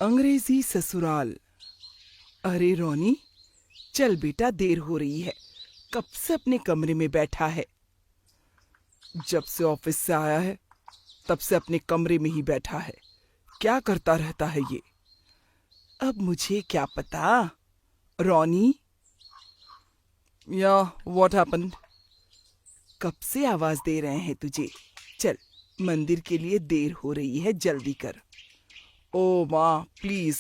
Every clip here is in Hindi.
अंग्रेजी ससुराल। अरे रोनी, चल बेटा, देर हो रही है। कब से अपने कमरे में बैठा है? जब से ऑफिस से आया है तब से अपने कमरे में ही बैठा है। क्या करता रहता है ये? अब मुझे क्या पता। रोनी, या व्हाट हैपेंड? कब से आवाज दे रहे हैं तुझे? चल, मंदिर के लिए देर हो रही है, जल्दी कर। ओ माँ प्लीज,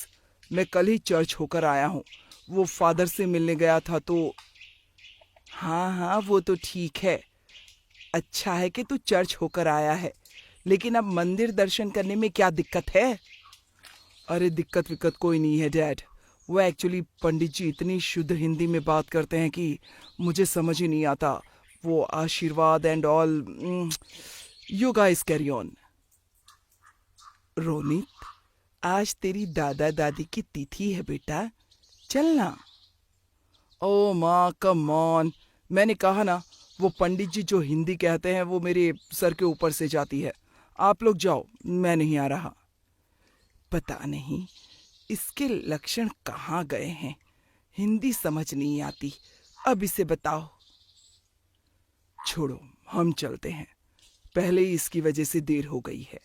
मैं कल ही चर्च होकर आया हूँ। वो फादर से मिलने गया था तो। हाँ हाँ, वो तो ठीक है। अच्छा है कि तू चर्च होकर आया है, लेकिन अब मंदिर दर्शन करने में क्या दिक्कत है? अरे दिक्कत विक्कत कोई नहीं है डैड। वो एक्चुअली पंडित जी इतनी शुद्ध हिंदी में बात करते हैं कि मुझे समझ ही नहीं आता। वो आशीर्वाद and all. You guys carry on. Ronit, आज तेरी दादा दादी की तिथि है बेटा, चलना। ओ माँ कम ऑन, मैंने कहा ना, वो पंडित जी जो हिंदी कहते हैं वो मेरे सर के ऊपर से जाती है। आप लोग जाओ, मैं नहीं आ रहा। पता नहीं इसके लक्षण कहाँ गए हैं। हिंदी समझ नहीं आती। अब इसे बताओ। छोड़ो, हम चलते हैं। पहले ही इसकी वजह से देर हो गई है।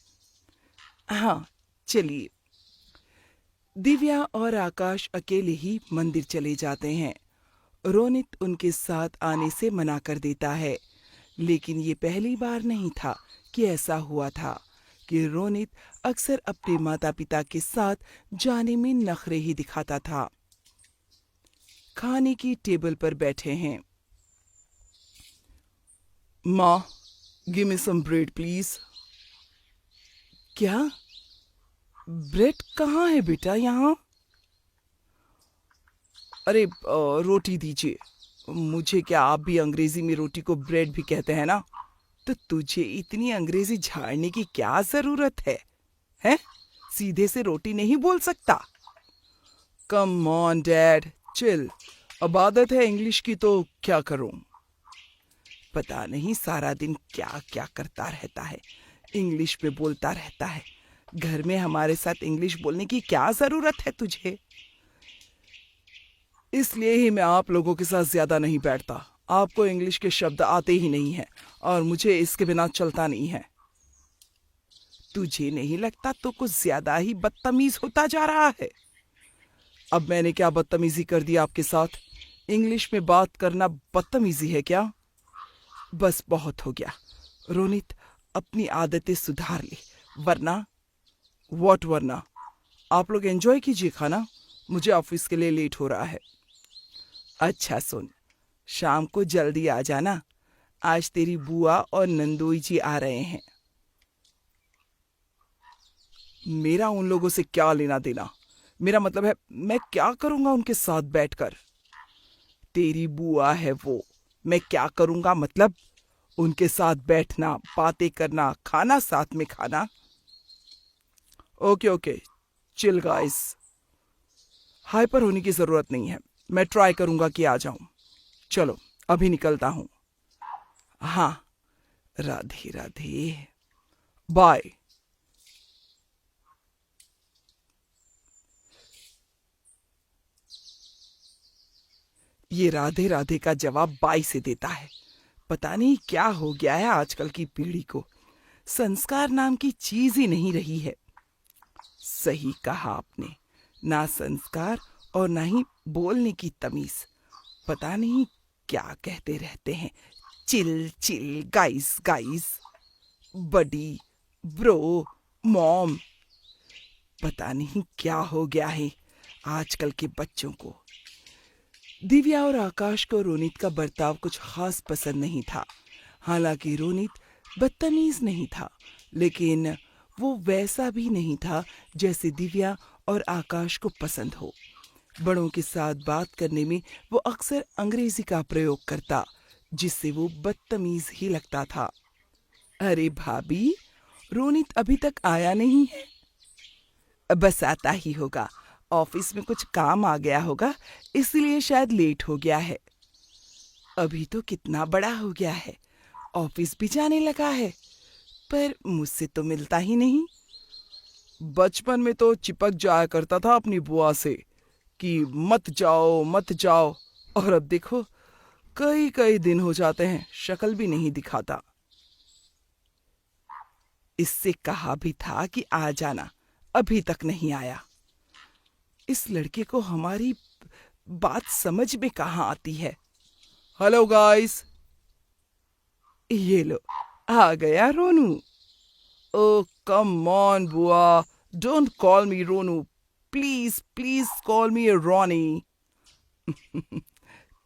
हाँ, चलिए। दिव्या और आकाश अकेले ही मंदिर चले जाते हैं। रोनित उनके साथ आने से मना कर देता है, लेकिन ये पहली बार नहीं था कि ऐसा हुआ था कि रोनित अक्सर अपने माता पिता के साथ जाने में नखरे ही दिखाता था। खाने की टेबल पर बैठे हैं। माँ, give me some bread please. क्या? ब्रेड कहाँ है बेटा यहाँ? अरे रोटी दीजिए। मुझे क्या, आप भी अंग्रेजी में रोटी को ब्रेड भी कहते हैं ना? तो तुझे इतनी अंग्रेजी झाड़ने की क्या जरूरत है? हैं? सीधे से रोटी नहीं बोल सकता? Come on dad, chill. अब आदत है इंग्लिश की तो क्या करूं। पता नहीं सारा दिन क्या क्या करता रहता है, इंग्लिश में बोलता रहता है। घर में हमारे साथ इंग्लिश बोलने की क्या जरूरत है तुझे? इसलिए ही मैं आप लोगों के साथ ज्यादा नहीं बैठता। आपको इंग्लिश के शब्द आते ही नहीं है और मुझे इसके बिना चलता नहीं है। तुझे नहीं लगता तो कुछ ज्यादा ही बदतमीज होता जा रहा है? अब मैंने क्या बदतमीजी कर दी आपके साथ? इंग्लिश में बात करना बदतमीजी है क्या? बस बहुत हो गया रोनित, अपनी आदतें सुधार ले, वरना। व्हाट वरना? आप लोग एंजॉय कीजिए खाना, मुझे ऑफिस के लिए लेट हो रहा है। अच्छा सुन, शाम को जल्दी आ जाना। आज तेरी बुआ और नंदोई जी आ रहे हैं। मेरा उन लोगों से क्या लेना देना? मेरा मतलब है, मैं क्या करूंगा उनके साथ बैठकर? तेरी बुआ है वो, मैं क्या करूंगा मतलब? उनके साथ बैठना, बातें करना, खाना साथ में खाना। Okay okay, chill guys. Hyper होने की जरूरत नहीं है। मैं ट्राई करूंगा कि आ जाऊं। चलो, अभी निकलता हूं। हाँ, राधे राधे, बाय। ये राधे राधे का जवाब बाई से देता है। पता नहीं क्या हो गया है आजकल की पीढ़ी को। संस्कार नाम की चीज ही नहीं रही है। सही कहा आपने, ना संस्कार और ना ही बोलने की तमीज। पता नहीं क्या कहते रहते हैं। चिल चिल, गाइस गाइस, बडी, ब्रो, मॉम। पता नहीं क्या हो गया है आजकल के बच्चों को। दिव्या और आकाश को रोनित का बर्ताव कुछ खास पसंद नहीं था। हालांकि रोनित बदतमीज नहीं था, लेकिन वो वैसा भी नहीं था जैसे दिव्या और आकाश को पसंद हो। बड़ों के साथ बात करने में वो अक्सर अंग्रेजी का प्रयोग करता, जिससे वो बदतमीज ही लगता था। अरे भाभी, रोनित अभी तक आया नहीं है? बस आता ही होगा। ऑफिस में कुछ काम आ गया होगा, इसलिए शायद लेट हो गया है। अभी तो कितना बड़ा हो गया है, ऑफिस भी जाने लगा है, पर मुझसे तो मिलता ही नहीं। बचपन में तो चिपक जाया करता था अपनी बुआ से कि मत जाओ मत जाओ, और अब देखो कई कई दिन हो जाते हैं शक्ल भी नहीं दिखाता। इससे कहा भी था कि आ जाना, अभी तक नहीं आया। इस लड़के को हमारी बात समझ में कहाँ आती है। हेलो गाइस, ये लो आ गया रोनू। ओ कम ऑन बुआ, don't call me Ronu, please please call me Ronnie.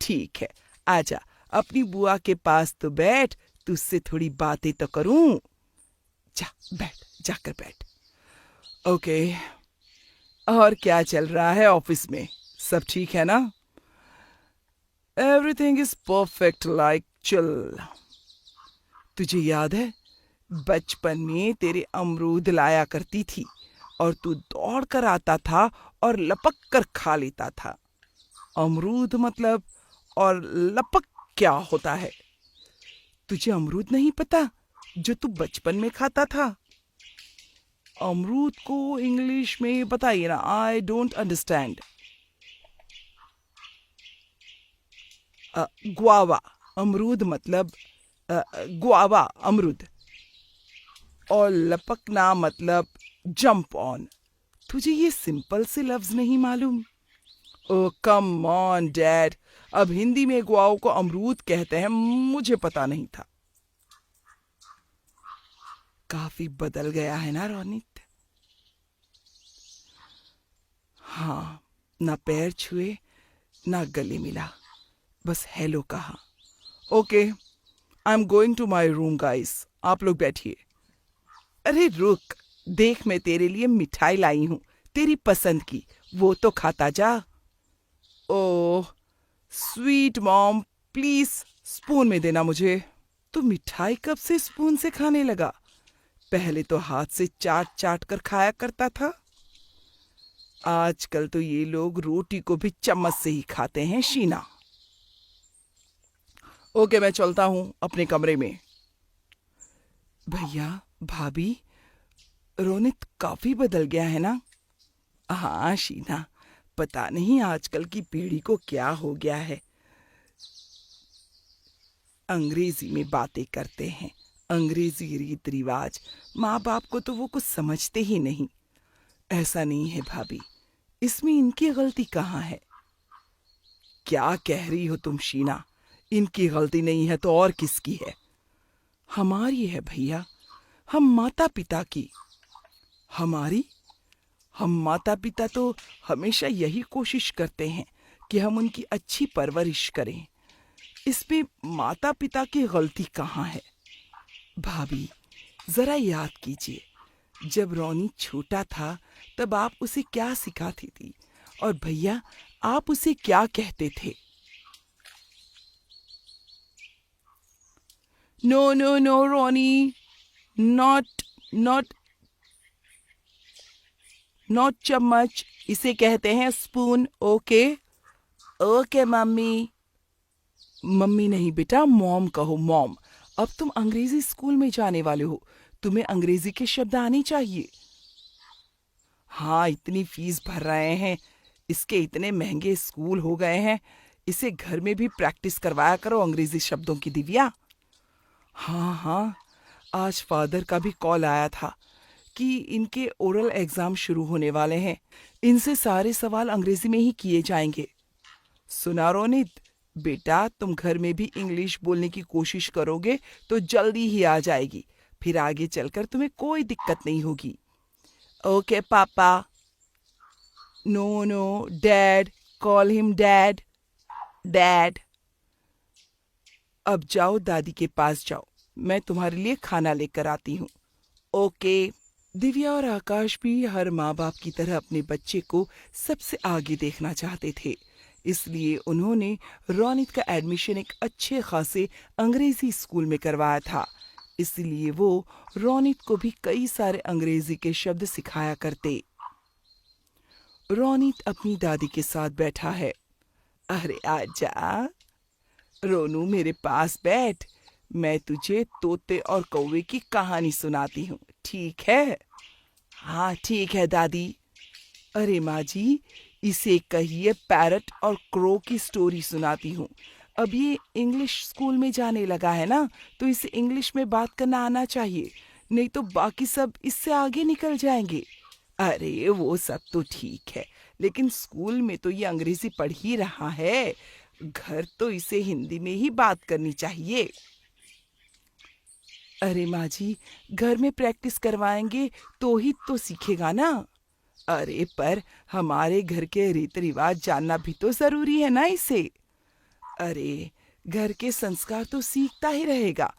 ठीक है, आजा अपनी बुआ के पास तो बैठ, तुझसे थोड़ी बातें तो करूं। जा बैठ, जाकर बैठ। ओके, और क्या चल रहा है ऑफिस में, सब ठीक है ना? Everything is perfect like chill. तुझे याद है बचपन में तेरे अमरूद लाया करती थी और तू दौड़ कर आता था और लपक कर खा लेता था। अमरूद मतलब और लपक क्या होता है? तुझे अमरूद नहीं पता जो तू बचपन में खाता था? अमरूद को इंग्लिश में बताइए ना, आई डोंट अंडरस्टैंड। ग्वावा, अमरूद मतलब ग्वावा अमरूद, और लपकना मतलब जंप ऑन। तुझे ये सिंपल से लफ्ज नहीं मालूम? ओ कम ऑन डैड, अब हिंदी में ग्वाओ को अमरूद कहते हैं, मुझे पता नहीं था। काफी बदल गया है ना रोनित? हाँ, ना पैर छुए ना गले मिला, बस हेलो कहा। Okay, I am going to my room guys, आप लोग बैठिए। अरे रुक, देख मैं तेरे लिए मिठाई लाई हूं, तेरी पसंद की, वो तो खाता जा। Oh sweet mom, please spoon में देना मुझे। तो मिठाई कब से स्पून से खाने लगा? पहले तो हाथ से चाट चाट कर खाया करता था। आजकल तो ये लोग रोटी को भी चम्मच से ही खाते हैं शीना। ओके, मैं चलता हूं अपने कमरे में। भैया भाभी, रोनित काफी बदल गया है ना? हाँ शीना, पता नहीं आजकल की पीढ़ी को क्या हो गया है। अंग्रेजी में बातें करते हैं, अंग्रेजी रीत रिवाज, माँ बाप को तो वो कुछ समझते ही नहीं। ऐसा नहीं है भाभी, इसमें इनकी गलती कहाँ है? क्या कह रही हो तुम शीना? इनकी गलती नहीं है तो और किसकी है? हमारी है भैया, हम माता पिता की। हमारी? हम माता पिता तो हमेशा यही कोशिश करते हैं कि हम उनकी अच्छी परवरिश करें। इसमें माता पिता की गलती कहाँ है? भाभी जरा याद कीजिए, जब रोनी छोटा था तब आप उसे क्या सिखाती थी, और भैया आप उसे क्या कहते थे? No no no Ronnie, not not not चम्मच, इसे कहते हैं spoon. Okay okay mummy. Mummy नहीं बेटा, मॉम कहो, मॉम। अब तुम अंग्रेजी स्कूल में जाने वाले हो, तुम्हें अंग्रेजी के शब्द आने चाहिए। हाँ, इतनी फीस भर रहे हैं, इसके इतने महंगे स्कूल हो गए हैं, इसे घर में भी प्रैक्टिस करवाया करो अंग्रेजी शब्दों की दिव्या। हाँ हाँ, आज फादर का भी कॉल आया था कि इनके ओरल एग्जाम शुरू होने वाले हैं, इनसे सारे सवाल अंग्रेजी में ही किए जाएंगे। सुना रोनित, बेटा तुम घर में भी इंग्लिश बोलने की कोशिश करोगे तो जल्दी ही आ जाएगी, फिर आगे चलकर तुम्हें कोई दिक्कत नहीं होगी। Okay papa. No no dad, call him dad. Dad. अब जाओ दादी के पास जाओ, मैं तुम्हारे लिए खाना लेकर आती हूँ। ओके। दिव्या और आकाश भी हर माँ बाप की तरह अपने बच्चे को सबसे आगे देखना चाहते थे, इसलिए उन्होंने रोनित का एडमिशन एक अच्छे खासे अंग्रेजी स्कूल में करवाया था। इसलिए वो रोनित को भी कई सारे अंग्रेजी के शब्द सिखाया करते। रोनित अपनी दादी के साथ बैठा है। अरे आजा रोनू, मेरे पास बैठ, मैं तुझे तोते और कौवे की कहानी सुनाती हूँ, ठीक है? हाँ ठीक है दादी। अरे माँ जी, इसे कहिए पैरट और क्रो की स्टोरी सुनाती हूँ। अब ये इंग्लिश स्कूल में जाने लगा है ना, तो इसे इंग्लिश में बात करना आना चाहिए, नहीं तो बाकी सब इससे आगे निकल जाएंगे। अरे वो सब तो ठीक है, लेकिन स्कूल में तो ये अंग्रेजी पढ़ ही रहा है, घर तो इसे हिंदी में ही बात करनी चाहिए। अरे माँ जी, घर में प्रैक्टिस करवाएंगे तो ही तो सीखेगा ना। अरे पर हमारे घर के रीति रिवाज जानना भी तो जरूरी है ना इसे। अरे घर के संस्कार तो सीखता ही रहेगा।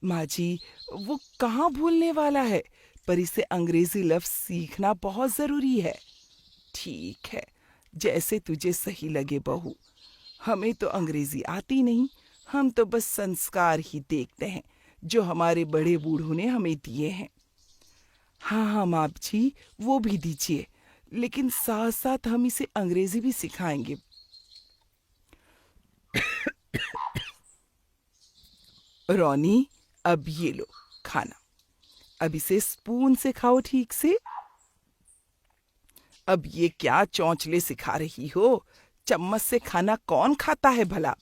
माँ जी, वो कहाँ भूलने वाला है, पर इसे अंग्रेजी लफ्ज सीखना बहुत जरूरी है। ठीक है, जैसे तुझे सही लगे बहू। हमें तो अंग्रेजी आती नहीं, हम तो बस संस्कार ही देखते हैं जो हमारे बड़े बूढ़ों ने हमें दिए हैं। हाँ हाँ माँ जी, वो भी दीजिए, लेकिन साथ साथ हम इसे अंग्रेजी भी सिखाएंगे। रोनी, अब ये लो खाना। अब इसे स्पून से खाओ ठीक से। अब ये क्या चौंचले सिखा रही हो? चम्मच से खाना कौन खाता है भला?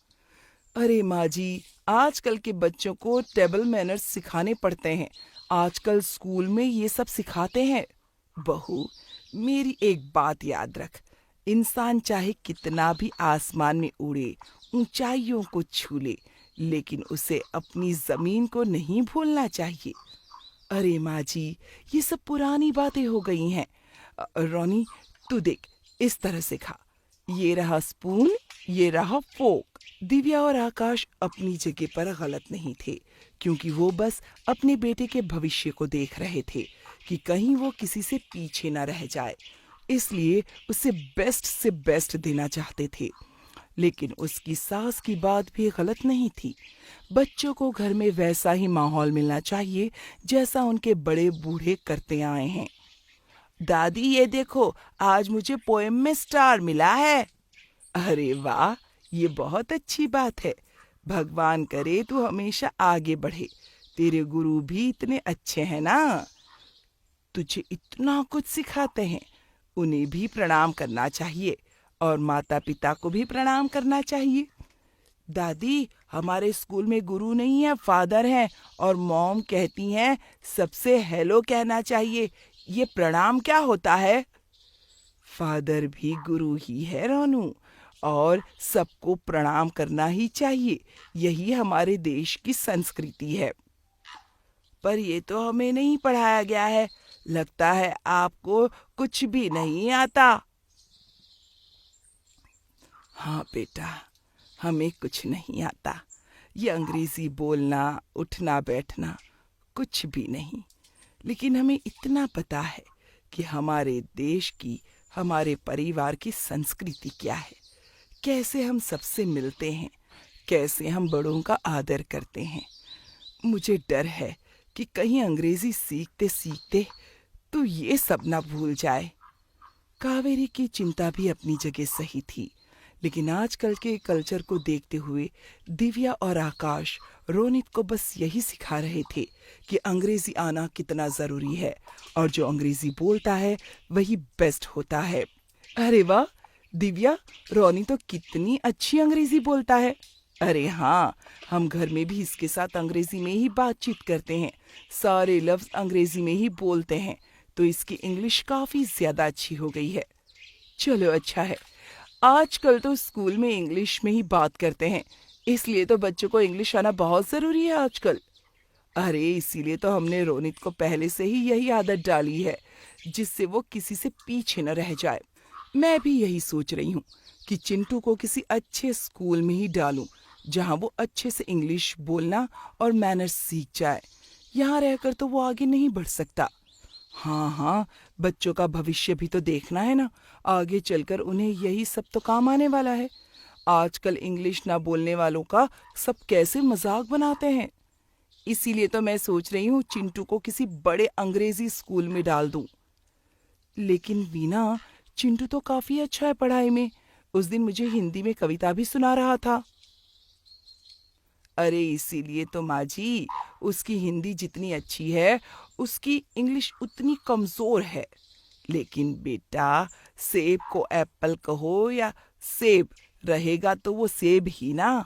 अरे माँ जी, आजकल के बच्चों को टेबल मैनर्स सिखाने पड़ते हैं। आजकल स्कूल में ये सब सिखाते हैं। बहू, मेरी एक बात याद रख, इंसान चाहे कितना भी आसमान में उड़े, ऊंचाइयों को छू ले, लेकिन उसे अपनी जमीन को नहीं भूलना चाहिए। अरे माँ जी, ये सब पुरानी बातें हो गई हैं। रोनी, तू देख, इस तरह से खा। ये रहा स्पून, ये रहा फोक। दिव्या और आकाश अपनी जगह पर गलत नहीं थे, क्योंकि वो बस अपने बेटे के भविष्य को देख रहे थे कि कहीं वो किसी से पीछे न रह जाए। इसलिए उसे बेस्ट से बेस्ट देना चाहते थे। लेकिन उसकी सास की बात भी गलत नहीं थी। बच्चों को घर में वैसा ही माहौल मिलना चाहिए जैसा उनके बड़े बूढ़े करते आए हैं। दादी ये देखो, आज मुझे पोएम में स्टार मिला है। अरे वाह, ये बहुत अच्छी बात है। भगवान करे तू हमेशा आगे बढ़े। तेरे गुरु भी इतने अच्छे हैं ना, तुझे इतना कुछ सिखाते हैं। उन्हें भी प्रणाम करना चाहिए और माता पिता को भी प्रणाम करना चाहिए। दादी, हमारे स्कूल में गुरु नहीं है, फादर हैं, और मॉम कहती हैं सबसे हेलो कहना चाहिए। ये प्रणाम क्या होता है? फादर भी गुरु ही है रोनू, और सबको प्रणाम करना ही चाहिए। यही हमारे देश की संस्कृति है। पर ये तो हमें नहीं पढ़ाया गया है। लगता है आपको कुछ भी नहीं आता। हाँ बेटा, हमें कुछ नहीं आता। ये अंग्रेजी बोलना, उठना बैठना कुछ भी नहीं। लेकिन हमें इतना पता है कि हमारे देश की, हमारे परिवार की संस्कृति क्या है, कैसे हम सबसे मिलते हैं, कैसे हम बड़ों का आदर करते हैं। मुझे डर है कि कहीं अंग्रेजी सीखते सीखते तो ये सब ना भूल जाए। कावेरी की चिंता भी अपनी जगह सही थी, लेकिन आजकल के कल्चर को देखते हुए दिव्या और आकाश रोनित को बस यही सिखा रहे थे कि अंग्रेजी आना कितना जरूरी है, और जो अंग्रेजी बोलता है वही बेस्ट होता है। अरे वाह दिव्या, रोनी तो कितनी अच्छी अंग्रेजी बोलता है। अरे हाँ, हम घर में भी इसके साथ अंग्रेजी में ही बातचीत करते हैं, सारे लफ्ज अंग्रेजी में ही बोलते हैं, तो इसकी इंग्लिश काफी ज्यादा अच्छी हो गई है। चलो अच्छा है, आजकल तो स्कूल में इंग्लिश में ही बात करते हैं, इसलिए तो बच्चों को इंग्लिश आना बहुत जरूरी है आजकल। अरे इसीलिए तो हमने रोनित को पहले से ही यही आदत डाली है, जिससे वो किसी से पीछे न रह जाए। मैं भी यही सोच रही हूँ कि चिंटू को किसी अच्छे स्कूल में ही डालूं, जहाँ वो अच्छे से इंग्लिश बोलना और मैनर्स सीख जाए। यहाँ रहकर तो वो आगे नहीं बढ़ सकता। हाँ हाँ, बच्चों का भविष्य भी तो देखना है ना, आगे चलकर उन्हें यही सब तो काम आने वाला है। आजकल इंग्लिश ना बोलने वालों का सब कैसे मजाक बनाते हैं। इसीलिए तो मैं सोच रही हूँ चिंटू को किसी बड़े अंग्रेजी स्कूल में डाल दूं। लेकिन वीना, चिंटू तो काफी अच्छा है पढ़ाई में। उस दिन मुझे हिंदी में कविता भी सुना रहा था। अरे इसीलिए तो माँ जी, उसकी हिंदी जितनी अच्छी है उसकी इंग्लिश उतनी कमजोर है। लेकिन बेटा, सेब को एप्पल कहो या सेब, रहेगा तो वो सेब ही ना।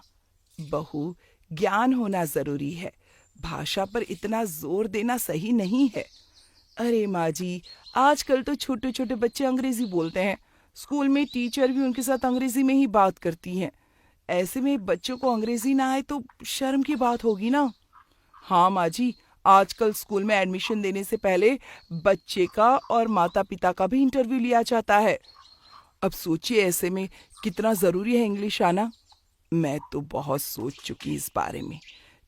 बहू, ज्ञान होना जरूरी है, भाषा पर इतना जोर देना सही नहीं है। अरे माँ जी, आजकल तो छोटे छोटे बच्चे अंग्रेजी बोलते हैं। स्कूल में टीचर भी उनके साथ अंग्रेजी में ही बात करती हैं। ऐसे में बच्चों को अंग्रेजी ना आए तो शर्म की बात होगी ना। हाँ माँ जी, आजकल स्कूल में एडमिशन देने से पहले बच्चे का और माता पिता का भी इंटरव्यू लिया जाता है। अब सोचिए ऐसे में कितना जरूरी है इंग्लिश आना। मैं तो बहुत सोच चुकी इस बारे में,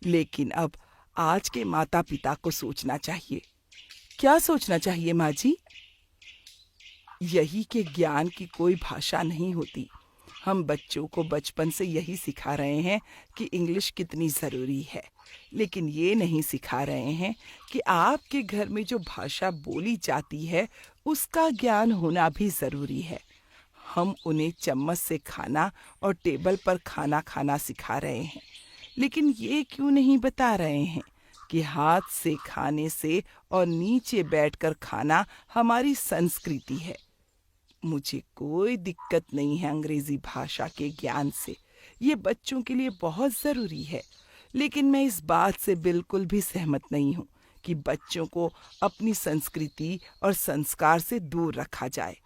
लेकिन अब आज के माता पिता को सोचना चाहिए। क्या सोचना चाहिए माँ जी? यही कि ज्ञान की कोई भाषा नहीं होती। हम बच्चों को बचपन से यही सिखा रहे हैं कि इंग्लिश कितनी ज़रूरी है, लेकिन ये नहीं सिखा रहे हैं कि आपके घर में जो भाषा बोली जाती है उसका ज्ञान होना भी ज़रूरी है। हम उन्हें चम्मच से खाना और टेबल पर खाना खाना सिखा रहे हैं, लेकिन ये क्यों नहीं बता रहे हैं कि हाथ से खाने से और नीचे बैठकर खाना हमारी संस्कृति है। मुझे कोई दिक्कत नहीं है अंग्रेजी भाषा के ज्ञान से, ये बच्चों के लिए बहुत ज़रूरी है। लेकिन मैं इस बात से बिल्कुल भी सहमत नहीं हूँ कि बच्चों को अपनी संस्कृति और संस्कार से दूर रखा जाए।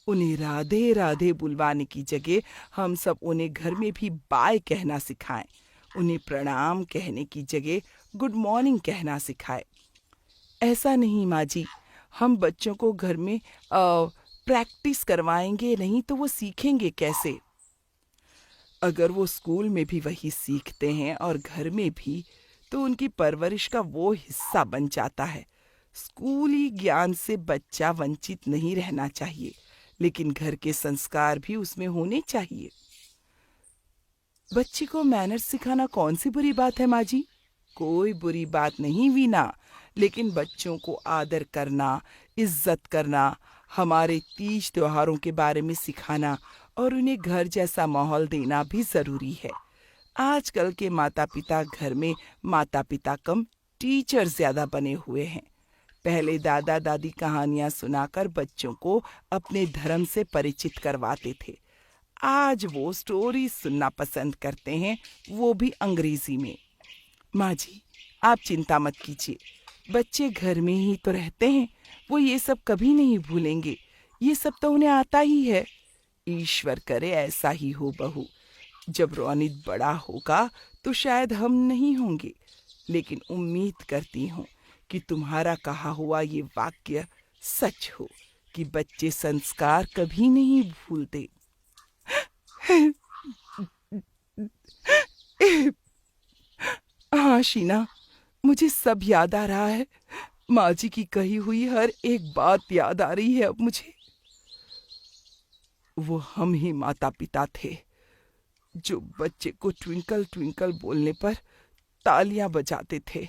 उन्हें राधे राधे बुलवाने की जगह हम सब उन्हें घर में भी बाय कहना सिखाएं। उन्हें प्रणाम कहने की जगह गुड मॉर्निंग कहना सिखाएं। ऐसा नहीं माँ जी, हम बच्चों को घर में प्रैक्टिस करवाएंगे नहीं तो वो सीखेंगे कैसे? अगर वो स्कूल में भी वही सीखते हैं और घर में भी, तो उनकी परवरिश का वो हिस्सा बन जाता है। स्कूली ज्ञान से बच्चा वंचित नहीं रहना चाहिए, लेकिन घर के संस्कार भी उसमें होने चाहिए। बच्चे को मैनर्स सिखाना कौन सी बुरी बात है माँ जी? कोई बुरी बात नहीं वीना, लेकिन बच्चों को आदर करना, इज्जत करना, हमारे तीज त्योहारों के बारे में सिखाना और उन्हें घर जैसा माहौल देना भी जरूरी है। आजकल के माता पिता घर में माता पिता कम टीचर ज्यादा बने हुए हैं। पहले दादा दादी कहानियां सुनाकर बच्चों को अपने धर्म से परिचित करवाते थे। आज वो स्टोरी सुनना पसंद करते हैं, वो भी अंग्रेजी में। माँ जी, आप चिंता मत कीजिए, बच्चे घर में ही तो रहते हैं, वो ये सब कभी नहीं भूलेंगे। ये सब तो उन्हें आता ही है। ईश्वर करे ऐसा ही हो बहू। जब रोनित बड़ा होगा तो शायद हम नहीं होंगे, लेकिन उम्मीद करती हूँ कि तुम्हारा कहा हुआ ये वाक्य सच हो कि बच्चे संस्कार कभी नहीं भूलते। हाँ शीना, मुझे सब याद आ रहा है। माँ जी की कही हुई हर एक बात याद आ रही है अब मुझे। वो हम ही माता पिता थे जो बच्चे को ट्विंकल ट्विंकल बोलने पर तालियां बजाते थे,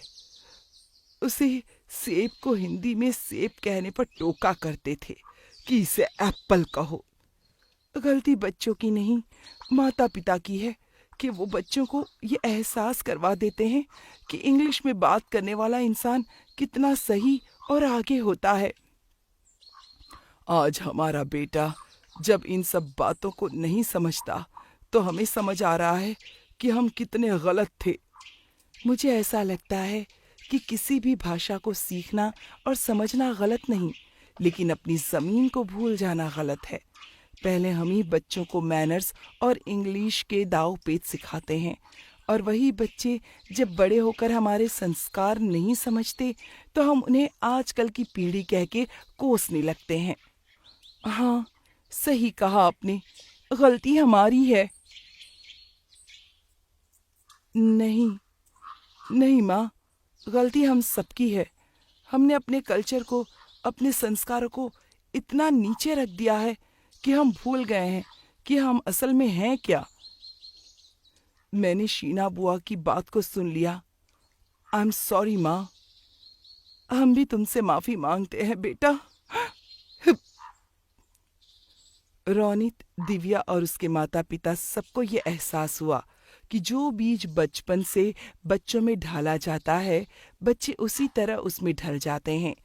उसे सेब को हिंदी में सेब कहने पर टोका करते थे कि इसे एप्पल कहो। गलती बच्चों की नहीं, माता पिता की है कि वो बच्चों को ये एहसास करवा देते हैं कि इंग्लिश में बात करने वाला इंसान कितना सही और आगे होता है। आज हमारा बेटा जब इन सब बातों को नहीं समझता, तो हमें समझ आ रहा है कि हम कितने गलत थे। मुझे ऐसा लगता है कि किसी भी भाषा को सीखना और समझना गलत नहीं, लेकिन अपनी ज़मीन को भूल जाना गलत है। पहले हम ही बच्चों को मैनर्स और इंग्लिश के दाव पेच सिखाते हैं, और वही बच्चे जब बड़े होकर हमारे संस्कार नहीं समझते तो हम उन्हें आजकल की पीढ़ी कह के कोसने लगते हैं। हाँ, सही कहा आपने, गलती हमारी है। नहीं, नहीं माँ, गलती हम सबकी है। हमने अपने कल्चर को, अपने संस्कारों को इतना नीचे रख दिया है कि हम भूल गए हैं कि हम असल में हैं क्या। मैंने शीना बुआ की बात को सुन लिया। आई एम सॉरी माँ। हम भी तुमसे माफी मांगते हैं बेटा। रोनित, दिव्या और उसके माता पिता सबको ये एहसास हुआ कि जो बीज बचपन से बच्चों में ढाला जाता है, बच्चे उसी तरह उसमें ढल जाते हैं।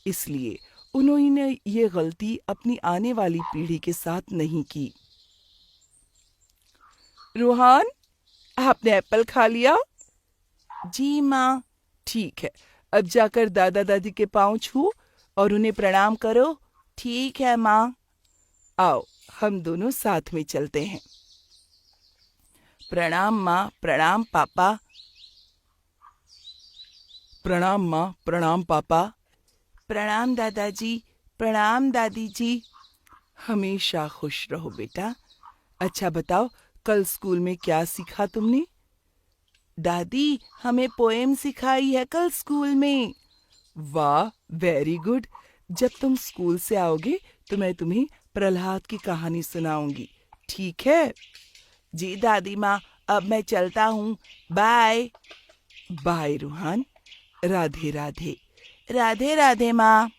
इसलिए उन्होंने ये गलती अपनी आने वाली पीढ़ी के साथ नहीं की। रोहान, आपने एप्पल खा लिया? जी माँ। ठीक है, अब जाकर दादा दादी के पाँव छू और उन्हें प्रणाम करो। ठीक है माँ। आओ, हम दोनों साथ में चलते हैं। प्रणाम माँ, प्रणाम पापा। प्रणाम माँ, प्रणाम पापा। प्रणाम दादाजी, प्रणाम दादी जी। हमेशा खुश रहो बेटा। अच्छा बताओ, कल स्कूल में क्या सीखा तुमने? दादी, हमें पोएम सिखाई है कल स्कूल में। वाह, वेरी गुड। जब तुम स्कूल से आओगे तो मैं तुम्हें प्रहलाद की कहानी सुनाऊंगी, ठीक है? जी दादी माँ, अब मैं चलता हूँ। बाय। बाय रोहान। राधे राधे। राधे राधे माँ।